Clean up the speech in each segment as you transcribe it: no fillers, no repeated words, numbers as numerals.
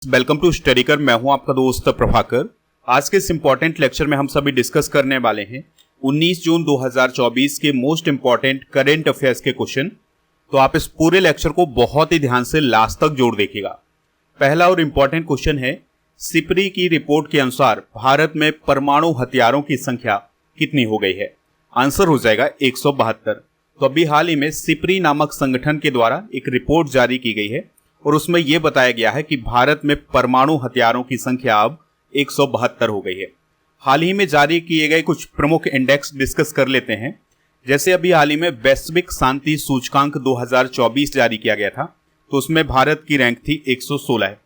Welcome to स्टडीकर। मैं हूं आपका दोस्त प्रभाकर। आज के इस इंपॉर्टेंट लेक्चर में हम सभी डिस्कस करने वाले हैं 19 जून 2024 के मोस्ट इंपॉर्टेंट करंट अफेयर्स के क्वेश्चन। तो आप इस पूरे लेक्चर को बहुत ही ध्यान से लास्ट तक जोड़ देखिएगा। पहला और इंपॉर्टेंट क्वेश्चन है, सिप्री की रिपोर्ट के अनुसार भारत में परमाणु हथियारों की संख्या कितनी हो गई है? आंसर हो जाएगा 172। तो अभी हाल ही में सिप्री नामक संगठन के द्वारा एक रिपोर्ट जारी की गई है और उसमें यह बताया गया है कि भारत में परमाणु हथियारों की संख्या अब 172 हो गई है। हाल ही में जारी किए गए कुछ प्रमुख इंडेक्स डिस्कस कर लेते हैं। जैसे अभी हाल ही में वैश्विक शांति सूचकांक 2024 जारी किया गया था, तो उसमें भारत की रैंक थी 116 है।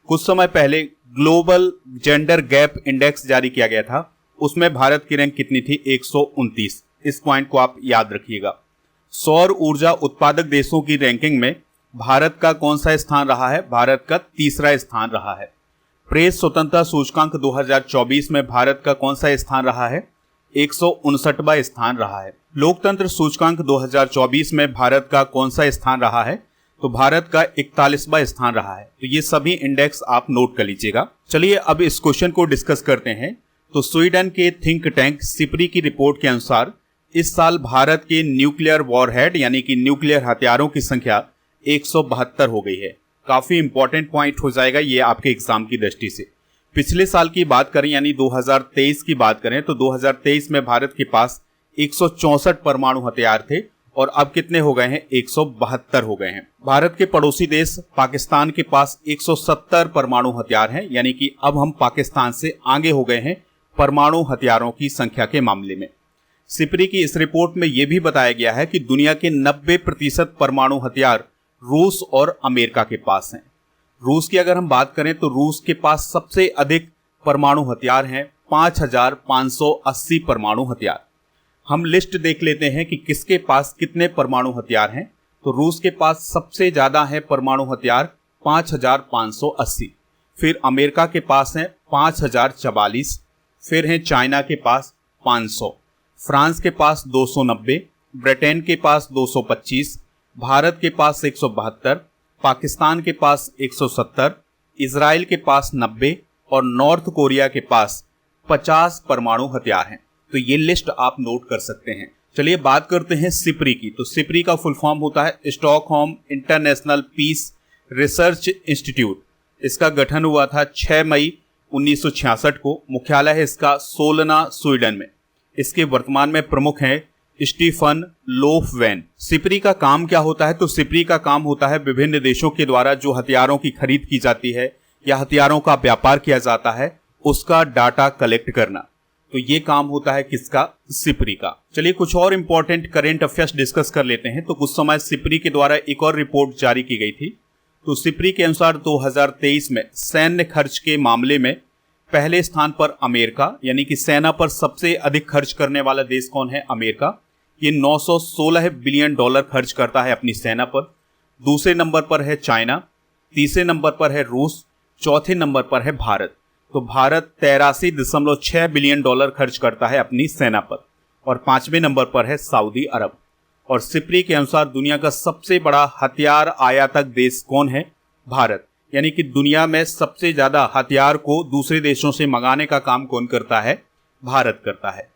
कुछ समय पहले ग्लोबल जेंडर गैप इंडेक्स जारी किया गया था, उसमें भारत की रैंक कितनी थी? 129। इस पॉइंट को आप याद रखिएगा। सौर ऊर्जा उत्पादक देशों की रैंकिंग में भारत का कौन सा स्थान रहा है? भारत का तीसरा स्थान रहा है। प्रेस स्वतंत्रता सूचकांक 2024 में भारत का कौन सा स्थान रहा है? 159वां स्थान रहा है। लोकतंत्र सूचकांक 2024 में भारत का कौन सा स्थान रहा है? तो भारत का 41वां स्थान रहा है। तो ये सभी इंडेक्स आप नोट कर लीजिएगा। चलिए अब इस क्वेश्चन को डिस्कस करते हैं। तो स्वीडन के थिंक टैंक सिप्री की रिपोर्ट के अनुसार इस साल भारत के न्यूक्लियर वॉरहेड यानी कि न्यूक्लियर हथियारों की संख्या 172 हो गई है। काफी इंपॉर्टेंट पॉइंट हो जाएगा ये आपके एग्जाम की दृष्टि से। पिछले साल की बात करें यानी 2023 की बात करें तो 2023 में भारत के पास 164 परमाणु हथियार थे और अब कितने हो गए हैं? 172 हो गए हैं। भारत के पड़ोसी देश पाकिस्तान के पास 170 परमाणु हथियार हैं, यानी कि अब हम पाकिस्तान से आगे हो गए हैं परमाणु हथियारों की संख्या के मामले में। सिप्री की इस रिपोर्ट में यह भी बताया गया है कि दुनिया के 90% परमाणु हथियार रूस और अमेरिका के पास हैं। रूस की अगर हम बात करें तो रूस के पास सबसे अधिक परमाणु हथियार हैं, 5580 परमाणु हथियार। हम लिस्ट देख लेते हैं कि किसके पास कितने परमाणु हथियार हैं। तो रूस के पास सबसे ज्यादा है परमाणु हथियार 5580, फिर अमेरिका के पास है 5044, फिर है चाइना के पास 500, फ्रांस के पास 290, ब्रिटेन के पास 225, भारत के पास 172, पाकिस्तान के पास 170, इजराइल के पास 90 और नॉर्थ कोरिया के पास 50 परमाणु हथियार हैं। तो ये लिस्ट आप नोट कर सकते हैं। चलिए बात करते हैं सिप्री की। तो सिप्री का फुल फॉर्म होता है Stockholm International Peace Research Institute. इसका गठन हुआ था 6 मई 1966 को। मुख्यालय है इसका सोलना, स्वीडन में। इसके वर्तमान में प्रमुख हैं स्टीफन लोफवेन। सिप्री का काम क्या होता है? तो सिप्री का काम होता है विभिन्न देशों के द्वारा जो हथियारों की खरीद की जाती है या हथियारों का व्यापार किया जाता है उसका डाटा कलेक्ट करना। तो ये काम होता है किसका? सिप्री का। चलिए कुछ और इंपॉर्टेंट करंट अफेयर्स डिस्कस कर लेते हैं। तो कुछ समय सिप्री के द्वारा एक और रिपोर्ट जारी की गई थी। तो सिप्री के अनुसार 2023 में सैन्य खर्च के मामले में पहले स्थान पर अमेरिका, यानी कि सेना पर सबसे अधिक खर्च करने वाला देश कौन है? अमेरिका। ये 916 बिलियन डॉलर खर्च करता है अपनी सेना पर। दूसरे नंबर पर है चाइना, तीसरे नंबर पर है रूस, चौथे नंबर पर है भारत। तो भारत 83.6 बिलियन डॉलर खर्च करता है अपनी सेना पर और 5वें नंबर पर है सऊदी अरब। और सिप्री के अनुसार दुनिया का सबसे बड़ा हथियार आयातक देश कौन है? भारत। यानी कि दुनिया में सबसे ज्यादा हथियार को दूसरे देशों से मंगाने का काम कौन करता है? भारत करता है।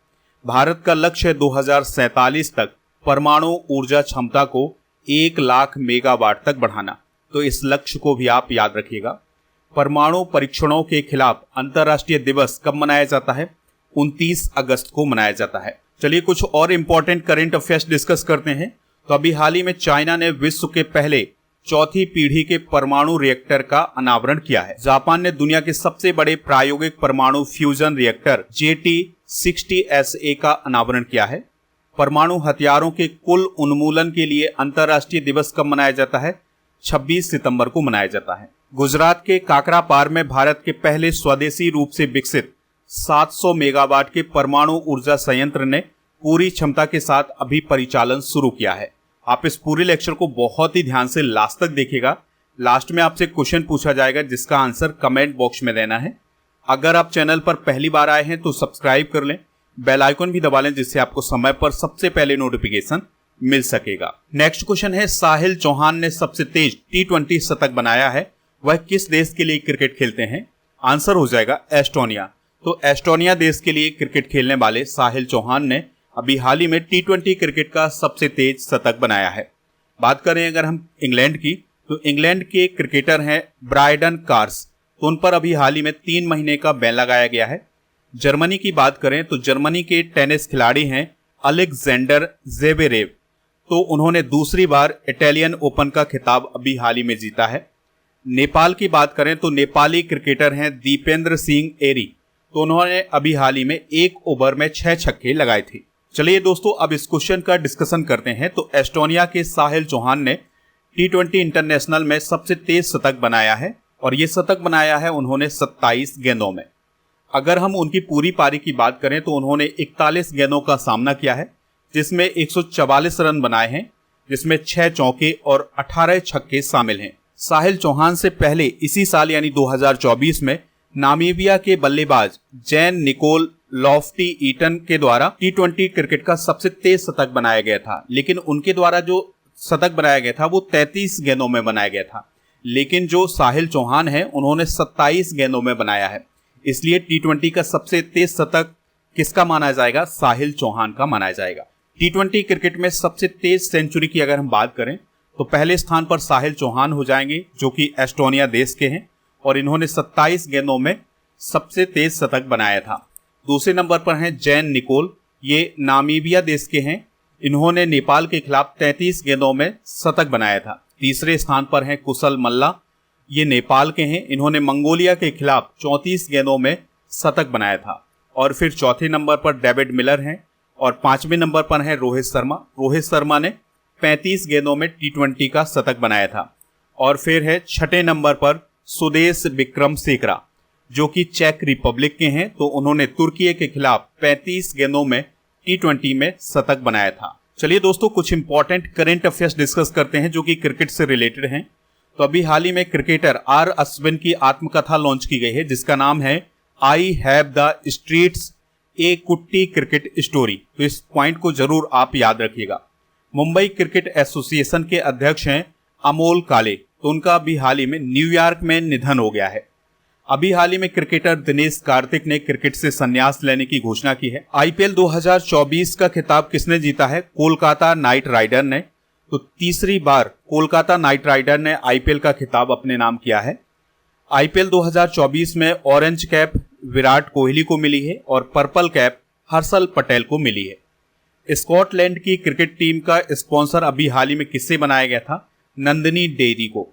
भारत का लक्ष्य है 2047 तक परमाणु ऊर्जा क्षमता को 1 लाख मेगावाट तक बढ़ाना। तो इस लक्ष्य को भी आप याद रखिएगा। परमाणु परीक्षणों के खिलाफ अंतर्राष्ट्रीय दिवस कब मनाया जाता है? 29 अगस्त को मनाया जाता है। चलिए कुछ और इंपॉर्टेंट करंट अफेयर्स डिस्कस करते हैं। तो अभी हाल ही में चाइना ने विश्व के पहले चौथी पीढ़ी के परमाणु रिएक्टर का अनावरण किया है। जापान ने दुनिया के सबसे बड़े प्रायोगिक परमाणु फ्यूजन रिएक्टर JT60SA का अनावरण किया है। परमाणु हथियारों के कुल उन्मूलन के लिए अंतर्राष्ट्रीय दिवस कब मनाया जाता है? 26 सितंबर को मनाया जाता है। गुजरात के काकरापार में भारत के पहले स्वदेशी रूप से विकसित 700 मेगावाट के परमाणु ऊर्जा संयंत्र ने पूरी क्षमता के साथ अभी परिचालन शुरू किया है। आप इस पूरे लेक्चर को बहुत ही ध्यान से लास्ट तक देखिएगा। लास्ट में आपसे क्वेश्चन पूछा जाएगा जिसका आंसर कमेंट बॉक्स में देना है। अगर आप चैनल पर पहली बार आए हैं तो सब्सक्राइब कर लें, बेल आइकन भी दबा लें जिससे आपको समय पर सबसे पहले नोटिफिकेशन मिल सकेगा। नेक्स्ट क्वेश्चन है, साहिल चौहान ने सबसे तेज T20 शतक बनाया है वह किस देश के लिए क्रिकेट खेलते हैं? आंसर हो जाएगा एस्टोनिया। तो एस्टोनिया देश के लिए क्रिकेट खेलने वाले साहिल चौहान ने अभी हाल ही में T20 क्रिकेट का सबसे तेज शतक बनाया है। बात करें अगर हम इंग्लैंड की, तो इंग्लैंड के क्रिकेटर हैं ब्रायडन कार्स, तो उन पर अभी हाल ही में 3 महीने का बैन लगाया गया है। जर्मनी की बात करें तो जर्मनी के टेनिस खिलाड़ी हैं अलेक्जेंडर ज़वेरेव, तो उन्होंने दूसरी बार इटालियन ओपन का खिताब अभी हाल ही में जीता है। नेपाल की बात करें तो नेपाली क्रिकेटर हैं दीपेंद्र सिंह एरी, तो उन्होंने अभी हाल ही में 1 ओवर में 6 छक्के लगाए थे। चलिए दोस्तों, अब इस क्वेश्चन का डिस्कशन करते हैं। तो एस्टोनिया के साहिल चौहान ने T20 इंटरनेशनल में सबसे तेज शतक बनाया है, और ये शतक बनाया है उन्होंने 27 गेंदों में। अगर हम उनकी पूरी पारी की बात करें तो उन्होंने 41 गेंदों का सामना किया है, जिसमें 144 रन बनाए हैं, जिसमें 6 चौके और 18 छक्के शामिल हैं। साहिल चौहान से पहले इसी साल यानी 2024 में नामीबिया के बल्लेबाज जैन निकोल लॉफ्टी ईटन के द्वारा T20 क्रिकेट का सबसे तेज शतक बनाया गया था, लेकिन उनके द्वारा जो शतक बनाया गया था वो 33 गेंदों में बनाया गया था, लेकिन जो साहिल चौहान है उन्होंने 27 गेंदों में बनाया है। इसलिए T20 का सबसे तेज शतक किसका माना जाएगा? साहिल चौहान का माना जाएगा। T20 क्रिकेट में सबसे तेज सेंचुरी की अगर हम बात करें तो पहले स्थान पर साहिल चौहान हो जाएंगे, जो कि एस्टोनिया देश के हैं, और इन्होंने 27 गेंदों में सबसे तेज शतक बनाया था। दूसरे नंबर पर हैं जैन निकोल, ये नामीबिया देश के हैं, इन्होंने नेपाल के खिलाफ 33 गेंदों में शतक बनाया था। तीसरे स्थान पर हैं कुशल मल्ला, ये नेपाल के हैं, इन्होंने मंगोलिया के खिलाफ 34 गेंदों में शतक बनाया था। और फिर चौथे नंबर पर डेविड मिलर हैं, और 5वें नंबर पर हैं रोहित शर्मा। रोहित शर्मा ने 35 गेंदों में T20 का शतक बनाया था। और फिर है 6ठे नंबर पर सुदेश विक्रमसेकरा, जो कि चेक रिपब्लिक के हैं, तो उन्होंने तुर्की के खिलाफ 35 गेंदों में T20 में शतक बनाया था। चलिए दोस्तों, कुछ इंपॉर्टेंट करंट अफेयर्स डिस्कस करते हैं जो कि क्रिकेट से रिलेटेड हैं। तो अभी हाल ही में क्रिकेटर आर अश्विन की आत्मकथा लॉन्च की गई है, जिसका नाम है आई हैव द स्ट्रीट्स ए कुट्टी क्रिकेट स्टोरी। तो इस पॉइंट को जरूर आप याद रखिएगा। मुंबई क्रिकेट एसोसिएशन के अध्यक्ष हैं अमोल काले, तो उनका अभी हाल ही में न्यूयॉर्क में निधन हो गया है। अभी हाल ही में क्रिकेटर दिनेश कार्तिक ने क्रिकेट से संन्यास लेने की घोषणा की है। IPL 2024 का खिताब किसने जीता है? कोलकाता नाइट राइडर ने। तो तीसरी बार कोलकाता नाइट राइडर ने IPL का खिताब अपने नाम किया है। IPL 2024 में ऑरेंज कैप विराट कोहली को मिली है और पर्पल कैप हर्षल पटेल को मिली है। स्कॉटलैंड की क्रिकेट टीम का स्पॉन्सर अभी हाल ही में किससे बनाया गया था? नंदिनी डेयरी को।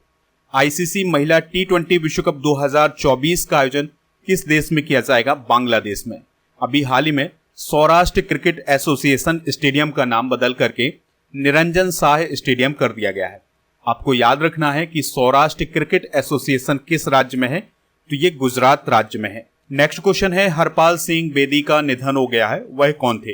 ICC महिला T20 विश्व कप 2024 का आयोजन किस देश में किया जाएगा? बांग्लादेश में। अभी हाल ही में सौराष्ट्र क्रिकेट एसोसिएशन स्टेडियम का नाम बदल करके निरंजन शाह स्टेडियम कर दिया गया है। आपको याद रखना है कि सौराष्ट्र क्रिकेट एसोसिएशन किस राज्य में है? तो ये गुजरात राज्य में है। नेक्स्ट क्वेश्चन है, हरपाल सिंह बेदी का निधन हो गया है, वह कौन थे?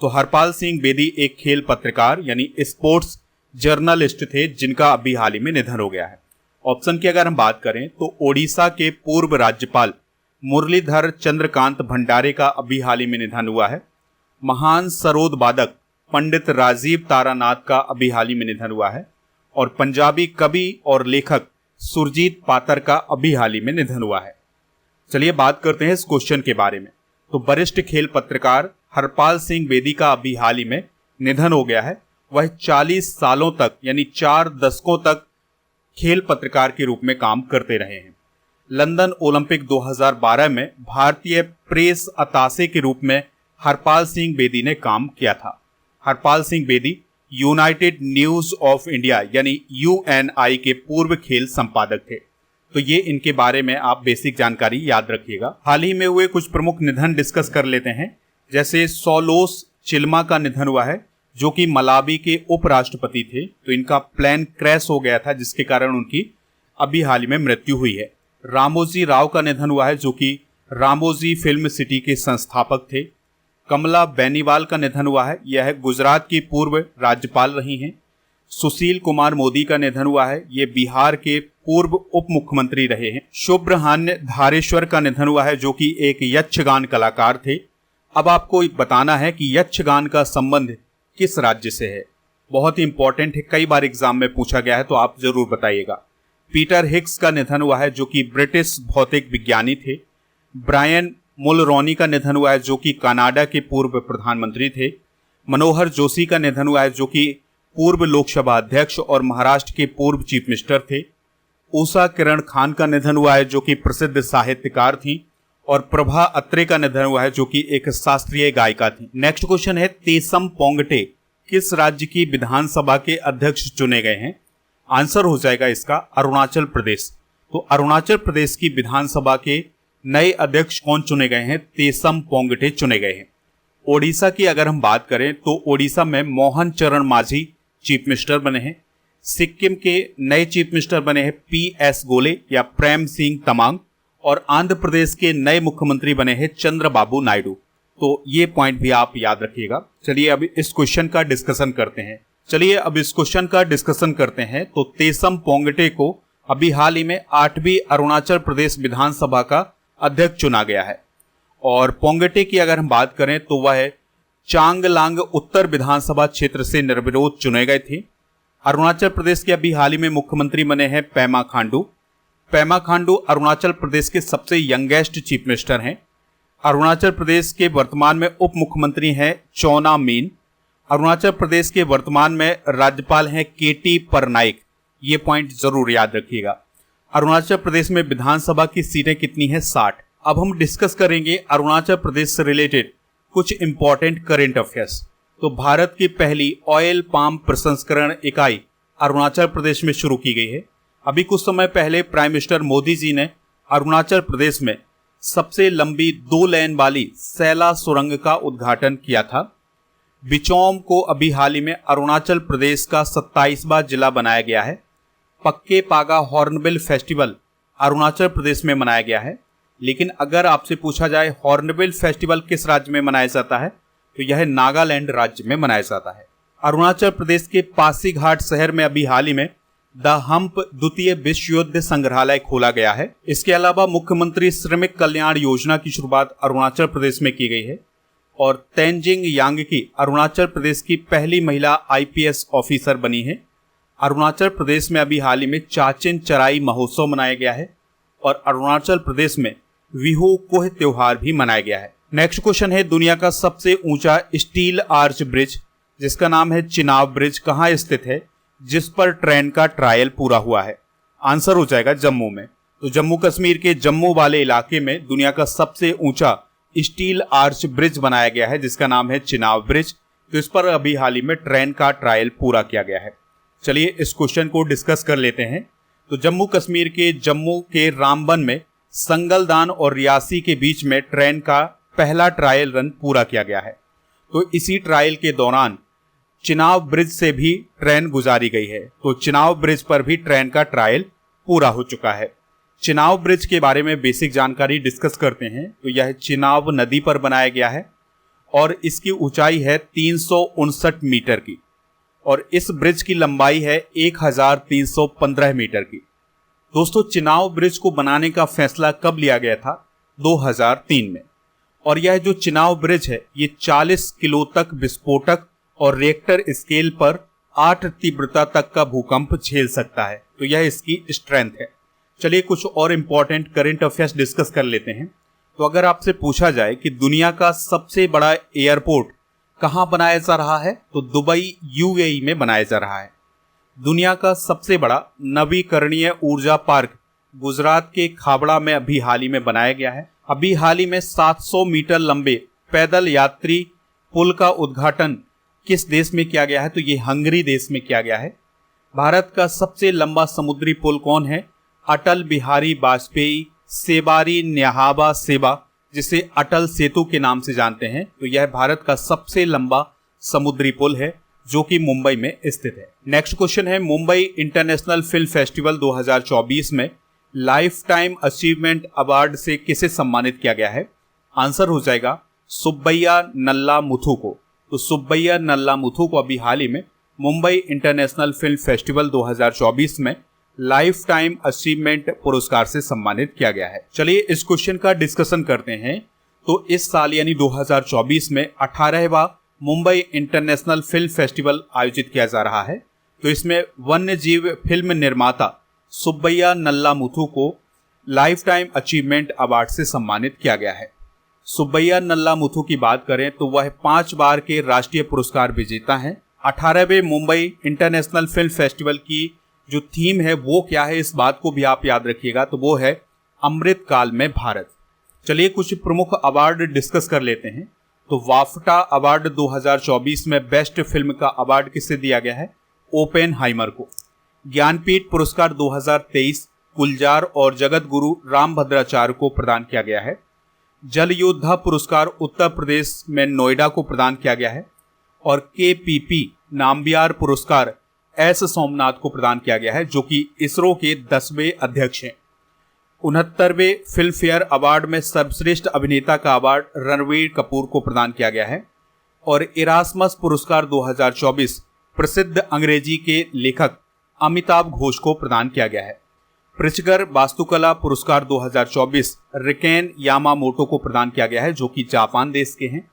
तो हरपाल सिंह बेदी एक खेल पत्रकार यानी स्पोर्ट्स जर्नलिस्ट थे, जिनका अभी हाल ही में निधन हो गया है। ऑप्शन की अगर हम बात करें तो ओडिशा के पूर्व राज्यपाल मुरलीधर चंद्रकांत भंडारे का अभी हाल ही में निधन हुआ है। महान सरोद वादक पंडित राजीव तारानाथ का अभी हाल ही में निधन हुआ है। और पंजाबी कवि और लेखक सुरजीत पातर का अभी हाल ही में निधन हुआ है। चलिए बात करते हैं इस क्वेश्चन के बारे में। तो वरिष्ठ खेल पत्रकार हरपाल सिंह बेदी का अभी हाल ही में निधन हो गया है। वह 40 सालों तक यानी 4 दशकों तक खेल पत्रकार के रूप में काम करते रहे हैं। लंदन ओलंपिक 2012 में भारतीय प्रेस अताशे के रूप में हरपाल सिंह बेदी ने काम किया था। Harpal Singh Bedi United news of India यानी UNI के पूर्व खेल संपादक थे। तो ये इनके बारे में आप बेसिक जानकारी याद रखिएगा। हाल ही में हुए कुछ प्रमुख निधन डिस्कस कर लेते हैं। जैसे सौलोस चिल्मा का निधन हुआ है, जो कि मलावी के उपराष्ट्रपति थे। तो इनका प्लेन क्रैश हो गया था, जिसके कारण उनकी अभी हाल ही में मृत्यु हुई है। रामोजी राव का निधन हुआ है, जो कि रामोजी फिल्म सिटी के संस्थापक थे। कमला बेनीवाल का निधन हुआ है, यह गुजरात की पूर्व राज्यपाल रही हैं। सुशील कुमार मोदी का निधन हुआ है, ये बिहार के पूर्व उप मुख्यमंत्री रहे हैं। सुब्रहान्य धारेश्वर का निधन हुआ है, जो कि एक यक्षगान कलाकार थे। अब आपको बताना है कि यक्षगान का संबंध किस राज्य से है। बहुत ही इंपॉर्टेंट है, कई बार एग्जाम में पूछा गया है, तो आप जरूर बताइएगा। पीटर हिग्स का निधन हुआ है जो कि ब्रिटिश भौतिक विज्ञानी थे। ब्रायन मुलरोनी का निधन हुआ है जो कि कनाडा के पूर्व प्रधानमंत्री थे। मनोहर जोशी का निधन हुआ है जो कि पूर्व लोकसभा अध्यक्ष और महाराष्ट्र के पूर्व चीफ मिनिस्टर थे। उषा किरण खान का निधन हुआ है जो कि प्रसिद्ध साहित्यकार थी। और प्रभा अत्रे का निधन हुआ है जो कि एक शास्त्रीय गायिका थी। नेक्स्ट क्वेश्चन है, तेसम पोंगटे किस राज्य की विधानसभा के अध्यक्ष चुने गए हैं? आंसर हो जाएगा इसका अरुणाचल प्रदेश। तो अरुणाचल प्रदेश की विधानसभा के नए अध्यक्ष कौन चुने गए हैं? तेसम पोंगटे चुने गए हैं। ओडिशा की अगर हम बात करें तो ओडिशा में मोहन चरण मांझी चीफ मिनिस्टर बने हैं। सिक्किम के नए चीफ मिनिस्टर बने हैं PS गोले या प्रेम सिंह तमांग। और आंध्र प्रदेश के नए मुख्यमंत्री बने हैं चंद्रबाबू नायडू। तो ये पॉइंट भी आप याद रखिएगा। चलिए अब इस क्वेश्चन का डिस्कशन करते हैं। तो तेसम पोंगटे को अभी हाल ही में 8वीं अरुणाचल प्रदेश विधानसभा का अध्यक्ष चुना गया है। और पोंगटे की अगर हम बात करें तो वह चांगलांग उत्तर विधानसभा क्षेत्र से निर्विरोध चुने गए थे। अरुणाचल प्रदेश के अभी हाल ही में मुख्यमंत्री बने हैं पेमा खांडू। पेमा खांडू अरुणाचल प्रदेश के सबसे यंगेस्ट चीफ मिनिस्टर हैं। अरुणाचल प्रदेश के वर्तमान में उप मुख्यमंत्री हैं चौना मीन। अरुणाचल प्रदेश के वर्तमान में राज्यपाल हैं KT परनाइक। ये पॉइंट जरूर याद रखिएगा। अरुणाचल प्रदेश में विधानसभा की सीटें कितनी हैं? 60। अब हम डिस्कस करेंगे अरुणाचल प्रदेश से रिलेटेड कुछ इंपॉर्टेंट करेंट अफेयर्स। तो भारत की पहली ऑयल पाम प्रसंस्करण इकाई अरुणाचल प्रदेश में शुरू की गई है। अभी कुछ समय पहले प्राइम मिनिस्टर मोदी जी ने अरुणाचल प्रदेश में सबसे लंबी 2 लेन वाली सैला सुरंग का उद्घाटन किया था। बिचौम को अभी हाल ही में अरुणाचल प्रदेश का 27वां जिला बनाया गया है। पक्के पागा हॉर्नबिल फेस्टिवल अरुणाचल प्रदेश में मनाया गया है। लेकिन अगर आपसे पूछा जाए हॉर्नबिल फेस्टिवल किस राज्य में मनाया जाता है तो यह नागालैंड राज्य में मनाया जाता है। अरुणाचल प्रदेश के पासीघाट शहर में अभी हाल ही में द हम्प द्वितीय विश्व युद्ध संग्रहालय खोला गया है। इसके अलावा मुख्यमंत्री श्रमिक कल्याण योजना की शुरुआत अरुणाचल प्रदेश में की गई है। और तेंजिंग यांगकी अरुणाचल प्रदेश की पहली महिला IPS ऑफिसर बनी है। अरुणाचल प्रदेश में अभी हाल ही में चाचिन चराई महोत्सव मनाया गया है। और अरुणाचल प्रदेश में विहू कुह त्योहार भी मनाया गया है। नेक्स्ट क्वेश्चन है, दुनिया का सबसे ऊंचा स्टील आर्च ब्रिज जिसका नाम है चिनाब ब्रिज कहाँ स्थित है जिस पर ट्रेन का ट्रायल पूरा हुआ है? आंसर हो जाएगा जम्मू में। तो जम्मू कश्मीर के जम्मू वाले इलाके में दुनिया का सबसे ऊंचा स्टील आर्च ब्रिज बनाया गया है जिसका नाम है चिनाब ब्रिज। तो इस पर अभी हाल ही में ट्रेन का ट्रायल पूरा किया गया है। चलिए इस क्वेश्चन को डिस्कस कर लेते हैं। तो जम्मू कश्मीर के जम्मू के रामबन में संगलदान और रियासी के बीच में ट्रेन का पहला ट्रायल रन पूरा किया गया है। तो इसी ट्रायल के दौरान चिनाब ब्रिज से भी ट्रेन गुजारी गई है। तो चिनाब ब्रिज पर भी ट्रेन का ट्रायल पूरा हो चुका है। चिनाब ब्रिज के बारे में बेसिक जानकारी डिस्कस करते हैं। तो यह चिनाब नदी पर बनाया गया है और इसकी ऊंचाई है 359 मीटर की और इस ब्रिज की लंबाई है 1315 मीटर की। दोस्तों, चिनाब ब्रिज को बनाने का फैसला कब लिया गया था? 2003 में। और यह जो चिनाब ब्रिज है ये 40 किलो तक विस्फोटक और रिएक्टर स्केल पर 8 तीव्रता तक का भूकंप झेल सकता है। तो यह इसकी स्ट्रेंथ है। चलिए कुछ और इंपॉर्टेंट करंट अफेयर्स डिस्कस कर लेते हैं। तो अगर आपसे पूछा जाए कि दुनिया का सबसे बड़ा एयरपोर्ट कहाँ बनाया जा रहा है तो दुबई UAE में बनाया जा रहा है। दुनिया का सबसे बड़ा नवीकरणीय ऊर्जा पार्क गुजरात के खाबड़ा में अभी हाल ही में बनाया गया है। अभी हाल ही में 700 मीटर लंबे पैदल यात्री पुल का उद्घाटन किस देश में किया गया है? तो ये हंगरी देश में किया गया है। भारत का सबसे लंबा समुद्री पुल कौन है? अटल बिहारी वाजपेयी सेबारी न्याहाबा सेबा जिसे अटल सेतु के नाम से जानते हैं। तो यह भारत का सबसे लंबा समुद्री पुल है जो कि मुंबई में स्थित है। नेक्स्ट क्वेश्चन है, मुंबई इंटरनेशनल फिल्म फेस्टिवल 2024 में लाइफ टाइम अचीवमेंट अवार्ड से किसे सम्मानित किया गया है? आंसर हो जाएगा सुब्बैया नल्ला मुथु को। तो सुब्बैया नल्ला मुथु को अभी हाल ही में मुंबई इंटरनेशनल फिल्म फेस्टिवल 2024 में लाइफ टाइम अचीवमेंट पुरस्कार से सम्मानित किया गया है। चलिए इस क्वेश्चन का डिस्कशन करते हैं। तो इस साल यानी 2024 में 18वां मुंबई इंटरनेशनल फिल्म फेस्टिवल आयोजित किया जा रहा है। तो इसमें वन्य जीव फिल्म निर्माता सुब्बैया नल्लामुथु को लाइफ टाइम अचीवमेंट अवार्ड से सम्मानित किया गया है। सुब्बैया नल्लामुथु की बात करें तो वह 5 बार के राष्ट्रीय पुरस्कार विजेता हैं। 18वें मुंबई इंटरनेशनल फिल्म फेस्टिवल की जो थीम है वो क्या है, इस बात को भी आप याद रखिएगा, तो वो है अमृत काल में भारत। चलिए कुछ प्रमुख अवार्ड डिस्कस कर लेते हैं। तो वाफ्टा अवार्ड 2024 में बेस्ट फिल्म का अवार्ड किसे दिया गया है? ओपेनहाइमर को। ज्ञानपीठ पुरस्कार 2023 गुलजार और जगत गुरु रामभद्राचार्य को प्रदान किया गया है। जल योद्धा पुरस्कार उत्तर प्रदेश में नोएडा को प्रदान किया गया है। और KPP नाम्बियार पुरस्कार एस सोमनाथ को प्रदान किया गया है, जो कि इसरो के 10वें अध्यक्ष हैं। 69वें फिल्म फेयर अवार्ड में सर्वश्रेष्ठ अभिनेता का अवार्ड रणवीर कपूर को प्रदान किया गया है। और इरास्मस पुरस्कार 2024 प्रसिद्ध अंग्रेजी के लेखक अमिताभ घोष को प्रदान किया गया है। प्रिचगर वास्तुकला पुरस्कार 2024 रिकेन यामामोटो को प्रदान किया गया है, जो कि जापान देश के हैं।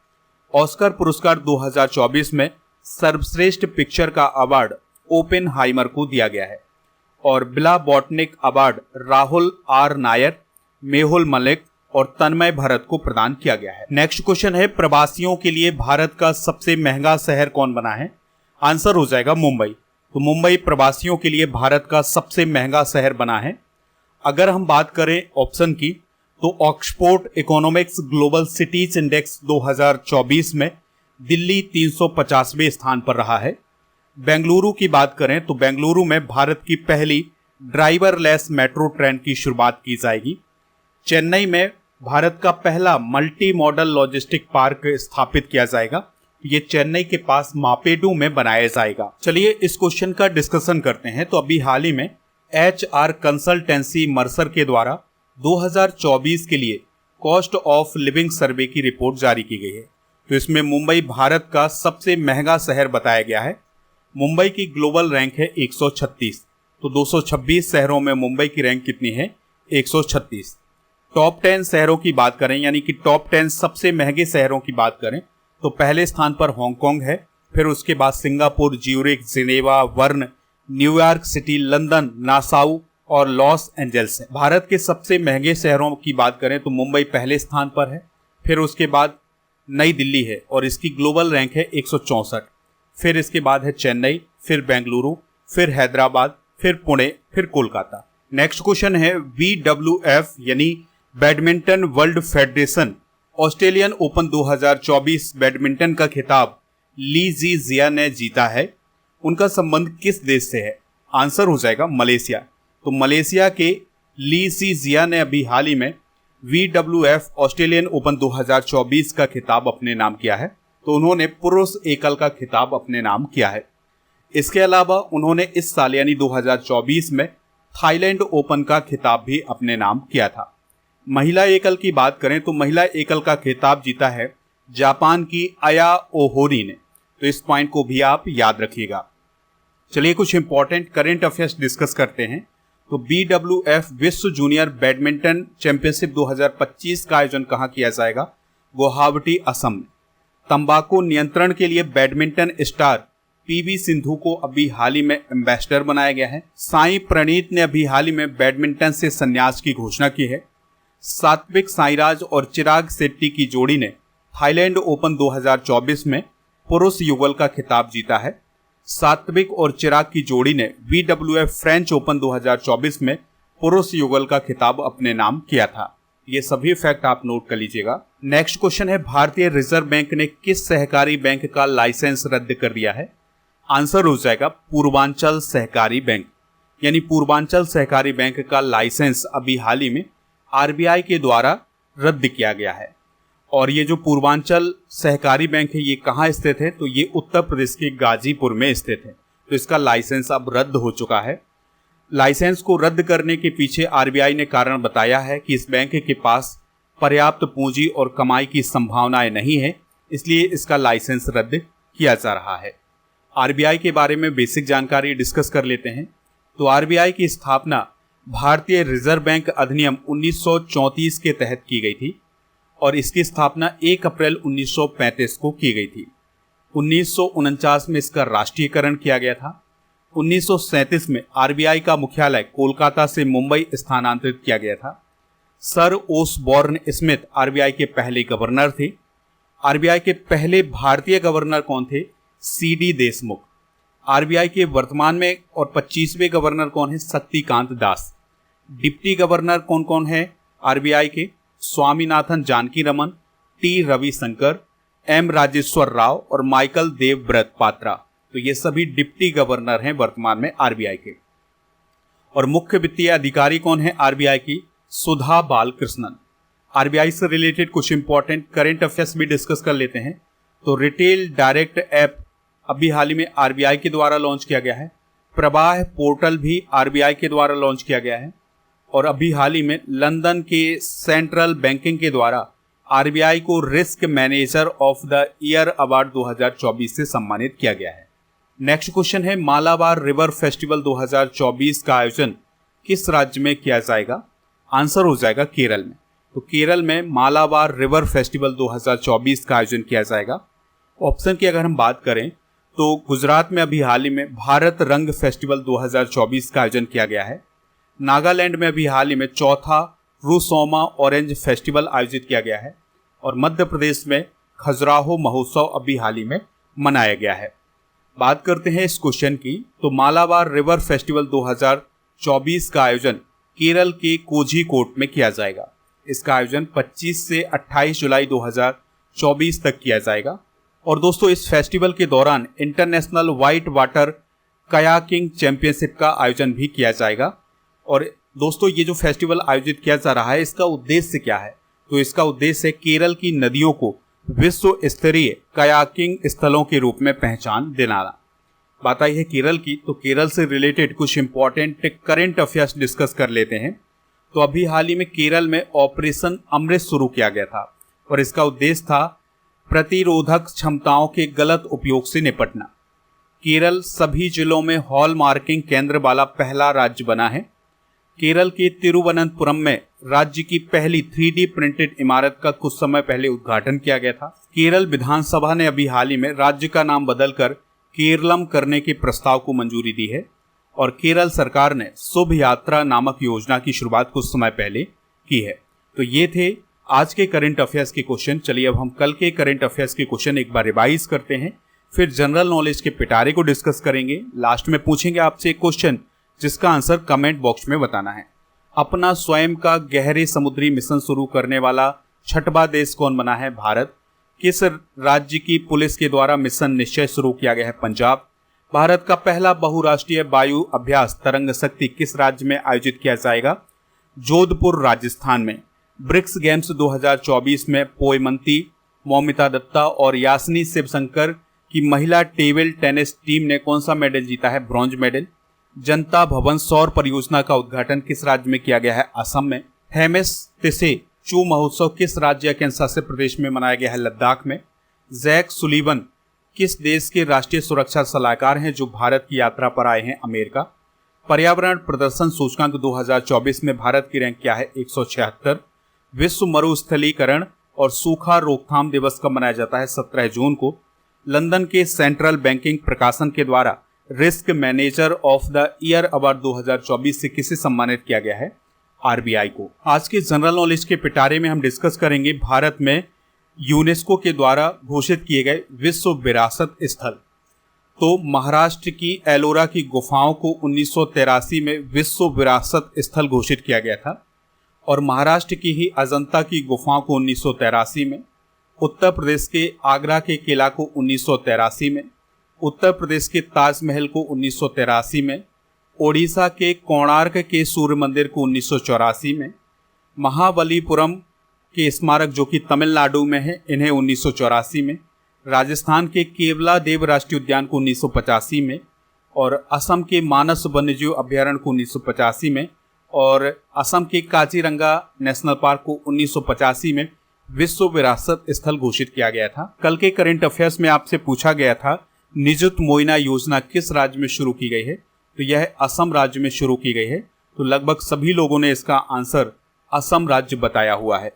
ऑस्कर पुरस्कार 2024 में सर्वश्रेष्ठ पिक्चर का अवार्ड ओपेनहाइमर को दिया गया है। और बिला botanic award Rahul R Nair, Mehul Malik और तन्मय भरत को प्रदान किया गया है। नेक्स्ट क्वेश्चन है, प्रवासियों के लिए भारत का सबसे महंगा शहर कौन बना है? आंसर हो जाएगा मुंबई। तो मुंबई प्रवासियों के लिए भारत का सबसे महंगा शहर बना है। अगर हम बात करें ऑप्शन की, तो Oxford economics global cities index 2024 में दिल्ली 350वें स्थान पर रहा है। बेंगलुरु की बात करें तो बेंगलुरु में भारत की पहली ड्राइवरलेस मेट्रो ट्रेन की शुरुआत की जाएगी। चेन्नई में भारत का पहला मल्टी मॉडल लॉजिस्टिक पार्क स्थापित किया जाएगा। ये चेन्नई के पास मापेडू में बनाया जाएगा। चलिए इस क्वेश्चन का डिस्कशन करते हैं। तो अभी हाल ही में HR कंसल्टेंसी मर्सर के द्वारा 2024 के लिए कॉस्ट ऑफ लिविंग सर्वे की रिपोर्ट जारी की गई है। तो इसमें मुंबई भारत का सबसे महंगा शहर बताया गया है। मुंबई की ग्लोबल रैंक है 136। तो 226 शहरों में मुंबई की रैंक कितनी है? 136। टॉप 10 शहरों की बात करें, यानी कि टॉप 10 सबसे महंगे शहरों की बात करें, तो पहले स्थान पर हांगकांग है, फिर उसके बाद Singapore, Zurich, Geneva, Bern, New York city, London, Nassau और लॉस एंजल्स है। भारत के सबसे महंगे शहरों की बात करें तो मुंबई पहले स्थान पर है, फिर उसके बाद नई दिल्ली है और इसकी ग्लोबल रैंक है 164। फिर इसके बाद है चेन्नई, फिर बेंगलुरु, फिर हैदराबाद, फिर पुणे, फिर कोलकाता। नेक्स्ट क्वेश्चन है, BWF यानी badminton world federation Australian open 2024 badminton का खिताब ली जी जिया ने जीता है। उनका संबंध किस देश से है? आंसर हो जाएगा मलेशिया। तो मलेशिया के ली सी जिया ने अभी हाल ही में WWF ऑस्ट्रेलियन ओपन 2024 का खिताब अपने नाम किया है। तो उन्होंने पुरुष एकल का खिताब अपने नाम किया है। इसके अलावा उन्होंने इस साल यानी 2024 में थाईलैंड ओपन का खिताब भी अपने नाम किया था। महिला एकल की बात करें तो महिला एकल का खिताब जीता है जापान की अया ओहोरी ने। तो इस पॉइंट को भी आप याद रखिएगा। चलिए कुछ इंपॉर्टेंट करंट अफेयर्स डिस्कस करते हैं। तो BWF विश्व जूनियर बैडमिंटन चैंपियनशिप 2025 का आयोजन कहाँ किया जाएगा? गुवाहाटी, असम में। तंबाकू नियंत्रण के लिए बैडमिंटन स्टार PV सिंधु को अभी हाल ही में एम्बेसडर बनाया गया है। साई प्रणीत ने अभी हाल ही में बैडमिंटन से संन्यास की घोषणा की है। सात्विक साईराज और चिराग शेट्टी की जोड़ी ने थाईलैंड ओपन 2024 में पुरुष युगल का खिताब जीता है। सात्विक और चिराग की जोड़ी ने BWF फ्रेंच ओपन 2024 में पुरुष युगल का खिताब अपने नाम किया था। ये सभी फैक्ट आप नोट कर लीजिएगा। नेक्स्ट क्वेश्चन है, भारतीय रिजर्व बैंक ने किस सहकारी बैंक का लाइसेंस रद्द कर दिया है? आंसर हो जाएगा पूर्वांचल सहकारी बैंक। यानी पूर्वांचल सहकारी बैंक का लाइसेंस अभी हाल ही में RBI के द्वारा रद्द किया गया है। और ये जो पूर्वांचल सहकारी बैंक है ये कहाँ स्थित है? तो ये उत्तर प्रदेश के गाजीपुर में स्थित है। तो इसका लाइसेंस अब रद्द हो चुका है। लाइसेंस को रद्द करने के पीछे RBI ने कारण बताया है कि इस बैंक के पास पर्याप्त पूंजी और कमाई की संभावनाएं नहीं है, इसलिए इसका लाइसेंस रद्द किया जा रहा है। RBI के बारे में बेसिक जानकारी डिस्कस कर लेते हैं। तो RBI की स्थापना भारतीय रिजर्व बैंक अधिनियम 1934 के तहत की गई थी और इसकी स्थापना 1 अप्रैल 1935 को की गई थी। 1949 में इसका राष्ट्रीयकरण किया गया था 1937 में आरबीआई का मुख्यालय कोलकाता से मुंबई स्थानांतरित किया गया था। सर ओसबॉर्न स्मिथ आरबीआई के पहले गवर्नर थे। आरबीआई के पहले भारतीय गवर्नर कौन थे? सीडी देशमुख। आरबीआई के वर्तमान में और 25वें गवर्नर कौन है? शक्तिकांत दास। डिप्टी गवर्नर कौन कौन है आरबीआई के? स्वामीनाथन जानकीरमन, टी रविशंकर, एम राजेश्वर राव और माइकल देवव्रत पात्रा। तो ये सभी डिप्टी गवर्नर हैं वर्तमान में आरबीआई के। और मुख्य वित्तीय अधिकारी कौन है आरबीआई की? सुधा बालकृष्णन। आरबीआई से रिलेटेड कुछ इंपॉर्टेंट करंट अफेयर्स भी डिस्कस कर लेते हैं। तो रिटेल डायरेक्ट ऐप अभी हाल ही में आरबीआई के द्वारा लॉन्च किया गया है। प्रवाह पोर्टल भी आरबीआई के द्वारा लॉन्च किया गया है। और अभी हाल ही में लंदन के सेंट्रल बैंकिंग के द्वारा आरबीआई को risk manager of the year award 2024 से सम्मानित किया गया है। नेक्स्ट क्वेश्चन है, मालाबार रिवर फेस्टिवल 2024 का आयोजन किस राज्य में किया जाएगा? आंसर हो जाएगा केरल में। तो केरल में मालाबार रिवर फेस्टिवल 2024 का आयोजन किया जाएगा। ऑप्शन की अगर हम बात करें तो गुजरात में अभी हाल ही में भारत रंग फेस्टिवल 2024 का आयोजन किया गया है। नागालैंड में अभी हाल ही में चौथा रुसोमा ऑरेंज फेस्टिवल आयोजित किया गया है। और मध्य प्रदेश में खजुराहो महोत्सव अभी हाल ही में मनाया गया है। बात करते हैं इस क्वेश्चन की। तो मालाबार रिवर फेस्टिवल 2024 का आयोजन केरल के कोझीकोड में किया जाएगा। इसका आयोजन 25 से 28 जुलाई 2024 तक किया जाएगा। और दोस्तों, इस फेस्टिवल के दौरान international white water kayaking championship का आयोजन भी किया जाएगा। और दोस्तों, ये जो फेस्टिवल आयोजित किया जा रहा है, इसका उद्देश्य क्या है? तो इसका उद्देश्य है केरल की नदियों को विश्व स्तरीय कयाकिंग स्थलों के रूप में पहचान दिलाना। बात आई है केरल की, तो केरल से रिलेटेड कुछ इंपॉर्टेंट करंट अफेयर्स डिस्कस कर लेते हैं। तो अभी हाल ही में केरल में ऑपरेशन अमृत शुरू किया गया था और इसका उद्देश्य था प्रतिरोधक क्षमताओं के गलत उपयोग से निपटना। केरल सभी जिलों में हॉल मार्किंग केंद्र वाला पहला राज्य बना है। केरल के तिरुवनंतपुरम में राज्य की पहली 3D प्रिंटेड इमारत का कुछ समय पहले उद्घाटन किया गया था। केरल विधानसभा ने अभी हाल ही में राज्य का नाम बदलकर केरलम करने के प्रस्ताव को मंजूरी दी है। और केरल सरकार ने शुभ यात्रा नामक योजना की शुरुआत कुछ समय पहले की है। तो ये थे आज के करंट अफेयर्स के क्वेश्चन। चलिए अब हम कल के करंट अफेयर्स के क्वेश्चन एक बार रिवाइज करते हैं, फिर जनरल नॉलेज के पिटारे को डिस्कस करेंगे। लास्ट में पूछेंगे आपसे एक क्वेश्चन जिसका आंसर कमेंट बॉक्स में बताना है। अपना स्वयं का गहरे समुद्री मिशन शुरू करने वाला छठवां देश कौन बना है? भारत। किस राज्य की पुलिस के द्वारा मिशन निश्चय शुरू किया गया है? पंजाब। भारत का पहला बहुराष्ट्रीय वायु अभ्यास तरंग शक्ति किस राज्य में आयोजित किया जाएगा? जोधपुर, राजस्थान में। ब्रिक्स गेम्स 2024 में पोयमंती, मौमिता दत्ता और यास्नी शिवशंकर की महिला टेबल टेनिस टीम ने कौन सा मेडल जीता है? Bronze medal. जनता भवन सौर परियोजना का उद्घाटन किस राज्य में किया गया है? असम में। हेमेस तिसे चू महोत्सव किस राज्य या केंद्र शासित प्रदेश में मनाया गया है? लद्दाख में। जैक सुलीवन किस देश के राष्ट्रीय सुरक्षा सलाहकार हैं जो भारत की यात्रा पर आए हैं? अमेरिका। पर्यावरण प्रदर्शन सूचकांक 2024 में भारत की रैंक क्या है? 176। विश्व मरुस्थलीकरण और सूखा रोकथाम दिवस कब मनाया जाता है? 17 जून को। लंदन के सेंट्रल बैंकिंग प्रकाशन के द्वारा risk manager of the year award 2024 से किसे सम्मानित किया गया है? आरबीआई को। आज के जनरल नॉलेज के पिटारे में हम डिस्कस करेंगे भारत में यूनेस्को के द्वारा घोषित किए गए विश्व विरासत स्थल। तो महाराष्ट्र की एलोरा की गुफाओं को 1983 में विश्व विरासत स्थल घोषित किया गया था। और महाराष्ट्र की ही अजंता की गुफाओं को 1983 में, उत्तर प्रदेश के आगरा के किला को 1983 में, उत्तर प्रदेश के ताजमहल को 1983 में, ओडिशा के कोणार्क के सूर्य मंदिर को 1984 में, महाबलीपुरम के स्मारक जो कि तमिलनाडु में है इन्हें 1984 में, राजस्थान के केवलादेव राष्ट्रीय उद्यान को 1985 में, और असम के मानस वन्यजीव अभ्यारण्य को 1985 में, और असम के काजीरंगा नेशनल पार्क को 1985 में विश्व विरासत स्थल घोषित किया गया था। कल के करंट अफेयर्स में आपसे पूछा गया था निजुत मोइना योजना किस राज्य में शुरू की गई है? तो यह असम राज्य में शुरू की गई है। तो लगभग सभी लोगों ने इसका आंसर असम राज्य बताया हुआ है।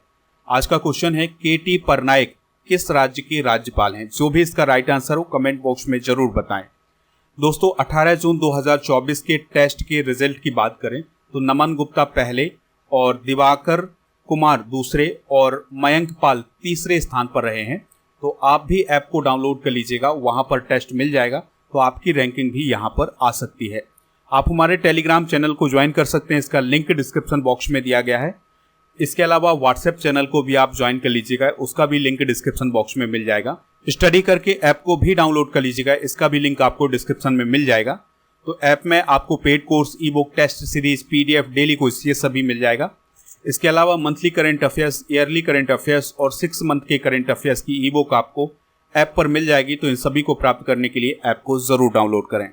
आज का क्वेश्चन है केटी परनायक किस राज्य के राज्यपाल हैं? जो भी इसका राइट आंसर हो कमेंट बॉक्स में जरूर बताएं। दोस्तों 18 जून 2024 के टेस्ट के रिजल्ट की बात करें तो नमन गुप्ता पहले और दिवाकर कुमार दूसरे और मयंक पाल तीसरे स्थान पर रहे हैं। तो आप भी ऐप को डाउनलोड कर लीजिएगा, वहां पर टेस्ट मिल जाएगा, तो आपकी रैंकिंग भी यहां पर आ सकती है। आप हमारे टेलीग्राम चैनल को ज्वाइन कर सकते हैं, इसका लिंक डिस्क्रिप्शन बॉक्स में दिया गया है। इसके अलावा व्हाट्सएप चैनल को भी आप ज्वाइन कर लीजिएगा, उसका भी लिंक डिस्क्रिप्शन बॉक्स में मिल जाएगा। स्टडी करके ऐप को भी डाउनलोड कर लीजिएगा, इसका भी लिंक आपको डिस्क्रिप्शन में मिल जाएगा। तो ऐप में आपको paid course, e book, test series, PDF, daily quiz ये सभी मिल जाएगा। इसके अलावा monthly current affairs, yearly current affairs और 6 मंथ के करंट अफेयर्स की ई बुक आपको ऐप पर मिल जाएगी। तो इन सभी को प्राप्त करने के लिए ऐप को जरूर डाउनलोड करें।